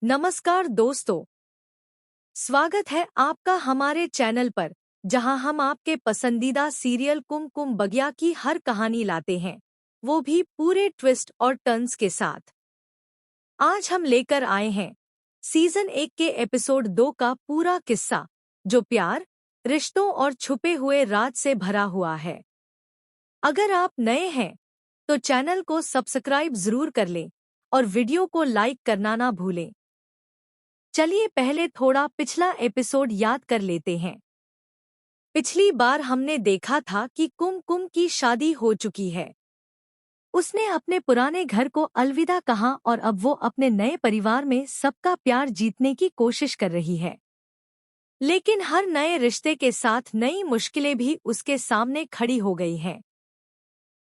नमस्कार दोस्तों, स्वागत है आपका हमारे चैनल पर जहां हम आपके पसंदीदा सीरियल कुमकुम बगिया की हर कहानी लाते हैं, वो भी पूरे ट्विस्ट और टर्न्स के साथ। आज हम लेकर आए हैं सीजन 1 के एपिसोड 2 का पूरा किस्सा, जो प्यार, रिश्तों और छुपे हुए राज से भरा हुआ है। अगर आप नए हैं तो चैनल को सब्सक्राइब जरूर कर लें और वीडियो को लाइक करना ना भूलें। चलिए पहले थोड़ा पिछला एपिसोड याद कर लेते हैं। पिछली बार हमने देखा था कि कुमकुम की शादी हो चुकी है। उसने अपने पुराने घर को अलविदा कहा और अब वो अपने नए परिवार में सबका प्यार जीतने की कोशिश कर रही है। लेकिन हर नए रिश्ते के साथ नई मुश्किलें भी उसके सामने खड़ी हो गई हैं।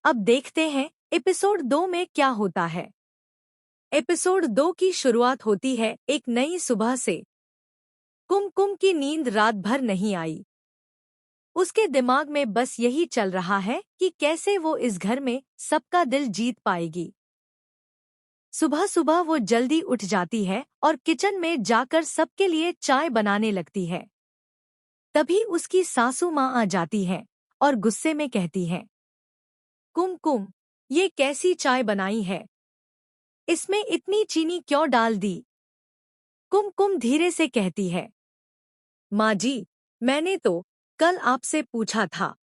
अब देखते हैं एपिसोड 2 में क्या होता है। एपिसोड 2 की शुरुआत होती है एक नई सुबह से। कुमकुम की नींद रात भर नहीं आई। उसके दिमाग में बस यही चल रहा है कि कैसे वो इस घर में सबका दिल जीत पाएगी। सुबह सुबह वो जल्दी उठ जाती है और किचन में जाकर सबके लिए चाय बनाने लगती है। तभी उसकी सासू माँ आ जाती है और गुस्से में कहती है, कुमकुम, ये कैसी चाय बनाई है? इसमें इतनी चीनी क्यों डाल दी? कुमकुम धीरे से कहती है, माँ जी, मैंने तो कल आपसे पूछा था।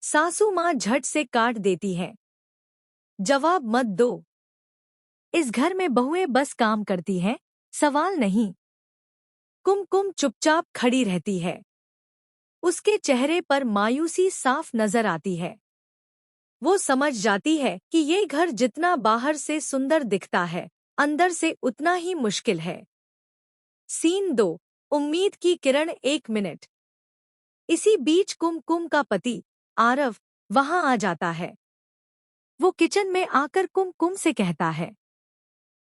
सासू माँ झट से काट देती है, जवाब मत दो। इस घर में बहुएं बस काम करती हैं, सवाल नहीं। कुमकुम चुपचाप खड़ी रहती है। उसके चेहरे पर मायूसी साफ नजर आती है। वो समझ जाती है कि ये घर जितना बाहर से सुंदर दिखता है, अंदर से उतना ही मुश्किल है। सीन 2, उम्मीद की किरण। 1 मिनट। इसी बीच कुमकुम का पति आरव वहां आ जाता है। वो किचन में आकर कुमकुम से कहता है,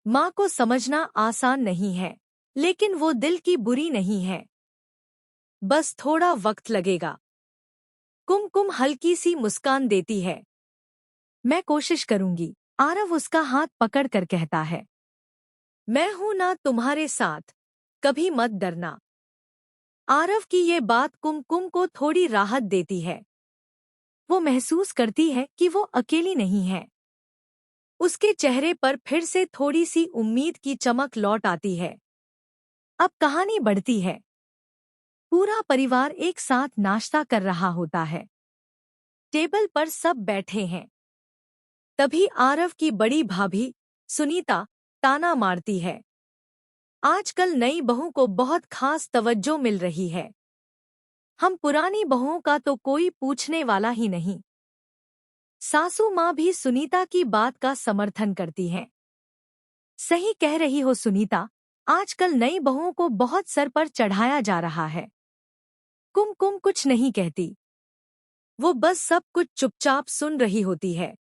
माँ को समझना आसान नहीं है, लेकिन वो दिल की बुरी नहीं है। बस थोड़ा वक्त लगेगा। कुमकुम हल्की सी मुस्कान देती है। मैं कोशिश करूंगी। आरव उसका हाथ पकड़कर कहता है, मैं हूं ना तुम्हारे साथ, कभी मत डरना। आरव की ये बात कुमकुम को थोड़ी राहत देती है। वो महसूस करती है कि वो अकेली नहीं है। उसके चेहरे पर फिर से थोड़ी सी उम्मीद की चमक लौट आती है। अब कहानी बढ़ती है। पूरा परिवार एक साथ नाश्ता कर रहा होता है। टेबल पर सब बैठे हैं। तभी आरव की बड़ी भाभी सुनीता ताना मारती है, आजकल नई बहू को बहुत खास तवज्जो मिल रही है। हम पुरानी बहुओं का तो कोई पूछने वाला ही नहीं। सासू माँ भी सुनीता की बात का समर्थन करती हैं। सही कह रही हो सुनीता, आजकल नई बहुओं को बहुत सर पर चढ़ाया जा रहा है। कुमकुम कुछ नहीं कहती। वो बस सब कुछ चुपचाप सुन रही होती है।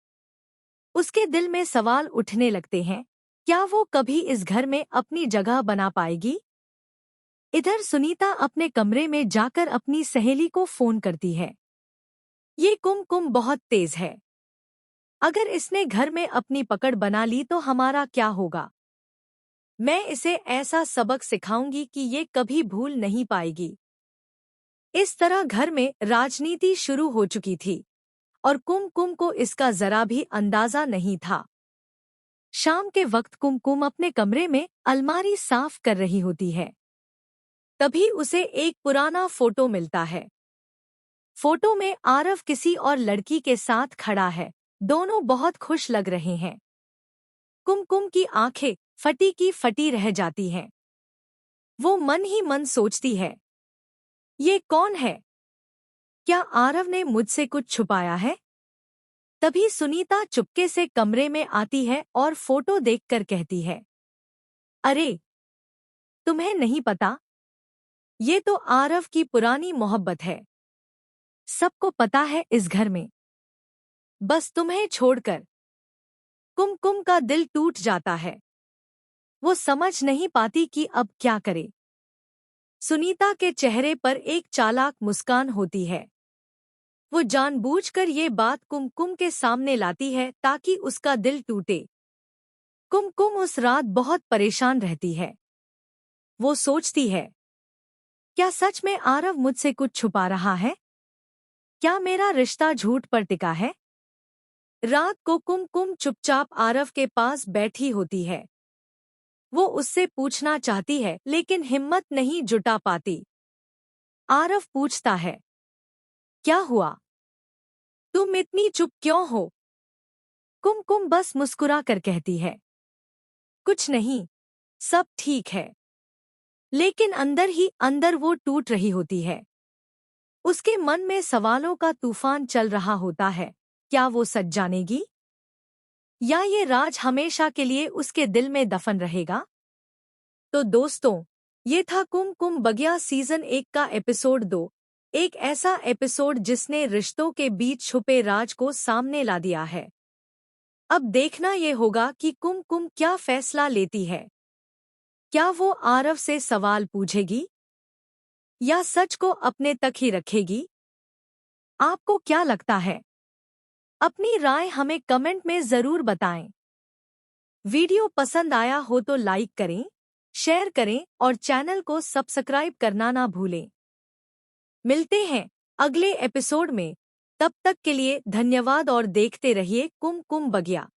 उसके दिल में सवाल उठने लगते हैं, क्या वो कभी इस घर में अपनी जगह बना पाएगी? इधर सुनीता अपने कमरे में जाकर अपनी सहेली को फोन करती है। ये कुमकुम बहुत तेज है। अगर इसने घर में अपनी पकड़ बना ली तो हमारा क्या होगा? मैं इसे ऐसा सबक सिखाऊंगी कि ये कभी भूल नहीं पाएगी। इस तरह घर में राजनीति शुरू हो चुकी थी और कुमकुम को इसका जरा भी अंदाजा नहीं था। शाम के वक्त कुमकुम अपने कमरे में अलमारी साफ कर रही होती है। तभी उसे एक पुराना फोटो मिलता है। फोटो में आरव किसी और लड़की के साथ खड़ा है। दोनों बहुत खुश लग रहे हैं। कुमकुम की आंखें फटी की फटी रह जाती हैं। वो मन ही मन सोचती है, ये कौन है? क्या आरव ने मुझसे कुछ छुपाया है? तभी सुनीता चुपके से कमरे में आती है और फोटो देखकर कहती है, अरे, तुम्हें नहीं पता? ये तो आरव की पुरानी मोहब्बत है। सबको पता है इस घर में, बस तुम्हें छोड़कर। कुमकुम का दिल टूट जाता है। वो समझ नहीं पाती कि अब क्या करे। सुनीता के चेहरे पर एक चालाक मुस्कान होती है। वो जानबूझकर ये बात कुमकुम के सामने लाती है ताकि उसका दिल टूटे। कुमकुम उस रात बहुत परेशान रहती है। वो सोचती है, क्या सच में आरव मुझसे कुछ छुपा रहा है? क्या मेरा रिश्ता झूठ पर टिका है? रात को कुमकुम चुपचाप आरव के पास बैठी होती है। वो उससे पूछना चाहती है लेकिन हिम्मत नहीं जुटा पाती। आरव पूछता है, क्या हुआ? तुम इतनी चुप क्यों हो? कुमकुम बस मुस्कुरा कर कहती है, कुछ नहीं, सब ठीक है। लेकिन अंदर ही अंदर वो टूट रही होती है। उसके मन में सवालों का तूफान चल रहा होता है। क्या वो सच जानेगी? या ये राज हमेशा के लिए उसके दिल में दफन रहेगा? तो दोस्तों, ये था कुमकुम बगिया सीजन 1 का एपिसोड 2। एक ऐसा एपिसोड जिसने रिश्तों के बीच छुपे राज को सामने ला दिया है। अब देखना ये होगा कि कुमकुम क्या फैसला लेती है। क्या वो आरव से सवाल पूछेगी या सच को अपने तक ही रखेगी? आपको क्या लगता है? अपनी राय हमें कमेंट में जरूर बताएं। वीडियो पसंद आया हो तो लाइक करें, शेयर करें और चैनल को सब्सक्राइब करना ना भूलें। मिलते हैं अगले एपिसोड में। तब तक के लिए धन्यवाद और देखते रहिए कुमकुम बगिया।